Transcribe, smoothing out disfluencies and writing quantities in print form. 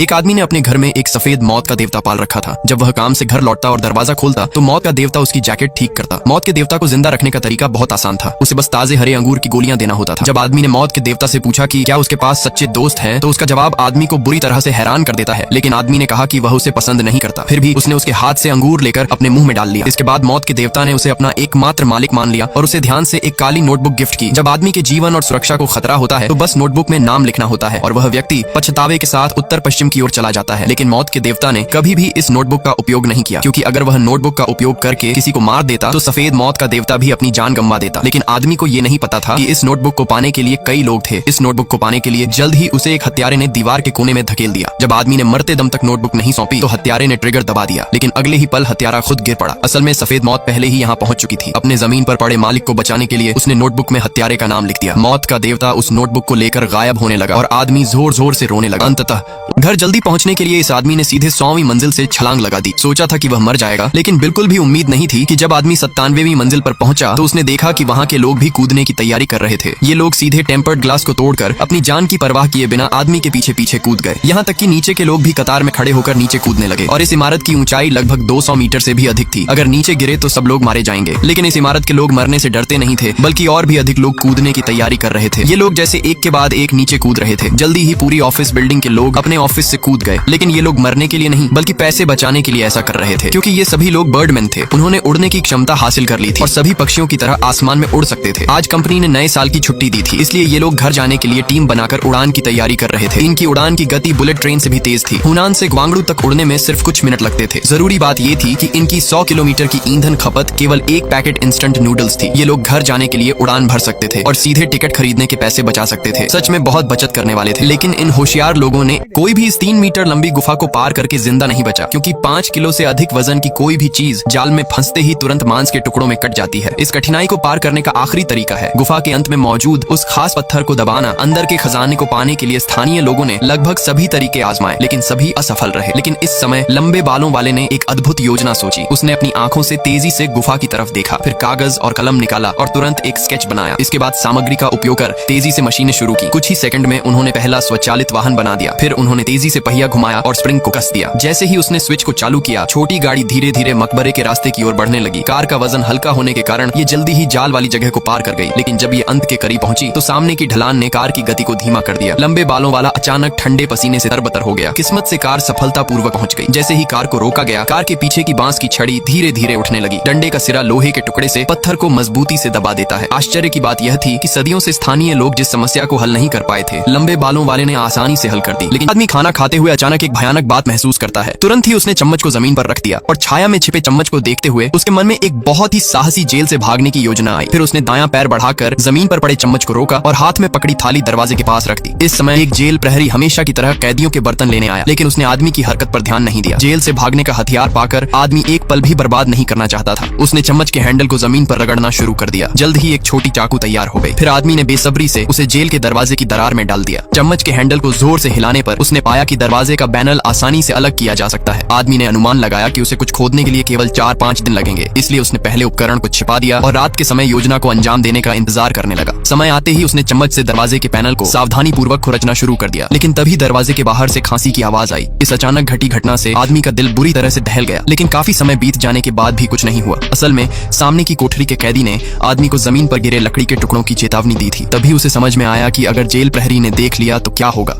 एक आदमी ने अपने घर में एक सफेद मौत का देवता पाल रखा था। जब वह काम से घर लौटता और दरवाजा खोलता तो मौत का देवता उसकी जैकेट ठीक करता। मौत के देवता को जिंदा रखने का तरीका बहुत आसान था, उसे बस ताजे हरे अंगूर की गोलियां देना होता था। जब आदमी ने मौत के देवता से पूछा कि क्या उसके पास सच्चे दोस्त हैं, तो उसका जवाब आदमी को बुरी तरह से हैरान कर देता है। लेकिन आदमी ने कहा कि वह उसे पसंद नहीं करता। फिर भी उसने उसके हाथ से अंगूर लेकर अपने मुंह में डाल लिया। इसके बाद मौत के देवता ने उसे अपना एकमात्र मालिक मान लिया और उसे ध्यान से एक काली नोटबुक गिफ्ट की। जब आदमी के जीवन और सुरक्षा को खतरा होता है तो बस नोटबुक में नाम लिखना होता है और वह व्यक्ति पछतावे के साथ उत्तर पश्चिम की ओर चला जाता है। लेकिन मौत के देवता ने कभी भी इस नोटबुक का उपयोग नहीं किया, क्योंकि अगर वह नोटबुक का उपयोग करके किसी को मार देता तो सफेद मौत का देवता भी अपनी जान गंवा देता। लेकिन आदमी को ये नहीं पता था कि इस नोटबुक को पाने के लिए कई लोग थे। इस नोटबुक को पाने के लिए जल्द ही उसे एक हत्यारे ने दीवार के कोने में धकेल दिया। जब आदमी ने मरते दम तक नोटबुक नहीं सौंपी तो हत्यारे ने ट्रिगर दबा दिया, लेकिन अगले ही पल हत्यारा खुद गिर पड़ा। असल में सफेद मौत पहले ही यहाँ पहुंच चुकी थी। अपने जमीन पर पड़े मालिक को बचाने के लिए उसने नोटबुक में हत्यारे का नाम लिख दिया। मौत का देवता उस नोटबुक को लेकर गायब होने लगा और आदमी जोर जोर से रोने लगा। अंततः घर जल्दी पहुंचने के लिए इस आदमी ने सीधे 100वीं मंजिल से छलांग लगा दी। सोचा था कि वह मर जाएगा, लेकिन बिल्कुल भी उम्मीद नहीं थी कि जब आदमी 97वीं मंजिल पर पहुंचा तो उसने देखा कि वहां के लोग भी कूदने की तैयारी कर रहे थे। ये लोग सीधे टेम्पर्ड ग्लास को तोड़कर अपनी जान की परवाह किए बिना आदमी के पीछे पीछे कूद गए। यहाँ तक कि नीचे के लोग भी कतार में खड़े होकर नीचे कूदने लगे और इस इमारत की ऊंचाई लगभग 200 मीटर से भी अधिक थी। अगर नीचे गिरे तो सब लोग मारे जाएंगे, लेकिन इस इमारत के लोग मरने से डरते नहीं थे, बल्कि और भी अधिक लोग कूदने की तैयारी कर रहे थे। ये लोग जैसे एक के बाद एक नीचे कूद रहे थे। जल्दी ही पूरी ऑफिस बिल्डिंग के लोग अपने ऑफिस से कूद गए। लेकिन ये लोग मरने के लिए नहीं, बल्कि पैसे बचाने के लिए ऐसा कर रहे थे, क्योंकि ये सभी लोग बर्डमैन थे। उन्होंने उड़ने की क्षमता हासिल कर ली थी और सभी पक्षियों की तरह आसमान में उड़ सकते थे। आज कंपनी ने नए साल की छुट्टी दी थी, इसलिए ये लोग घर जाने के लिए टीम बनाकर उड़ान की तैयारी कर रहे थे। इनकी उड़ान की गति बुलेट ट्रेन से भी तेज थी। हुनान से ग्वांगडू तक उड़ने में सिर्फ कुछ मिनट लगते थे। जरूरी बात ये थी कि इनकी 100 किलोमीटर की ईंधन खपत केवल एक पैकेट इंस्टेंट नूडल्स थी। ये लोग घर जाने के लिए उड़ान भर सकते थे और सीधे टिकट खरीदने के पैसे बचा सकते थे। सच में बहुत बचत करने वाले थे। लेकिन इन होशियार लोगों ने कोई भी इस 3 मीटर लंबी गुफा को पार करके जिंदा नहीं बचा, क्योंकि 5 किलो से अधिक वजन की कोई भी चीज जाल में फंसते ही तुरंत मांस के टुकड़ों में कट जाती है। इस कठिनाई को पार करने का आखिरी तरीका है गुफा के अंत में मौजूद उस खास पत्थर को दबाना। अंदर के खजाने को पाने के लिए स्थानीय लोगों ने लगभग सभी तरीके आजमाए, लेकिन सभी असफल रहे। लेकिन इस समय लंबे बालों वाले ने एक अद्भुत योजना सोची। उसने अपनी आंखों से तेजी से गुफा की तरफ देखा, फिर कागज और कलम निकाला और तुरंत एक स्केच बनाया। इसके बाद सामग्री का उपयोग कर तेजी से मशीनें शुरू की। कुछ ही सेकंड में उन्होंने पहला स्वचालित वाहन बना दिया। फिर उन्होंने तेजी से पहिया घुमाया और स्प्रिंग को कस दिया। जैसे ही उसने स्विच को चालू किया, छोटी गाड़ी धीरे धीरे मकबरे के रास्ते की ओर बढ़ने लगी। कार का वजन हल्का होने के कारण ये जल्दी ही जाल वाली जगह को पार कर गई। लेकिन जब ये अंत के करीब पहुंची तो सामने की ढलान ने कार की गति को धीमा कर दिया। लंबे बालों वाला अचानक ठंडे पसीने से तरबतर हो गया। किस्मत से कार सफलतापूर्वक पहुंच गई। जैसे ही कार को रोका गया, कार के पीछे की बांस की छड़ी धीरे धीरे उठने लगी। डंडे का सिरा लोहे के टुकड़े से पत्थर को मजबूती से दबा देता है। आश्चर्य की बात यह थी कि सदियों से स्थानीय लोग जिस समस्या को हल नहीं कर पाए थे, लंबे बालों वाले ने आसानी से हल कर दी। लेकिन आदमी खाना खाते हुए अचानक एक भयानक बात महसूस करता है। तुरंत ही उसने चम्मच को जमीन पर रख दिया और छाया में छिपे चम्मच को देखते हुए उसके मन में एक बहुत ही साहसी जेल से भागने की योजना आई। फिर उसने दायां पैर बढ़ाकर जमीन पर पड़े चम्मच को रोका और हाथ में पकड़ी थाली दरवाजे के पास रख दी। इस समय एक जेल प्रहरी हमेशा की तरह कैदियों के बर्तन लेने आया, लेकिन उसने आदमी की हरकत पर ध्यान नहीं दिया। जेल से भागने का हथियार पाकर आदमी एक पल भी बर्बाद नहीं करना चाहता था। उसने चम्मच के हैंडल को जमीन पर रगड़ना शुरू कर दिया। जल्द ही एक छोटी चाकू तैयार हो गई। फिर आदमी ने बेसब्री से उसे जेल के दरवाजे की दरार में डाल दिया। चम्मच के हैंडल को जोर से हिलाने पर उसने पाया कि दरवाजे का पैनल आसानी से अलग किया जा सकता है। आदमी ने अनुमान लगाया कि उसे कुछ खोदने के लिए केवल 4-5 दिन लगेंगे, इसलिए उसने पहले उपकरण को छिपा दिया और रात के समय योजना को अंजाम देने का इंतजार करने लगा। समय आते ही उसने चम्मच से दरवाजे के पैनल को सावधानी पूर्वक खुरचना शुरू कर दिया। लेकिन तभी दरवाजे के बाहर से खांसी की आवाज आई। इस अचानक घटी घटना से आदमी का दिल बुरी तरह से दहल गया। लेकिन काफी समय बीत जाने के बाद भी कुछ नहीं हुआ। असल में सामने की कोठरी के कैदी ने आदमी को जमीन पर गिरे लकड़ी के टुकड़ों की चेतावनी दी थी। तभी उसे समझ में आया कि अगर जेल प्रहरी ने देख लिया तो क्या होगा।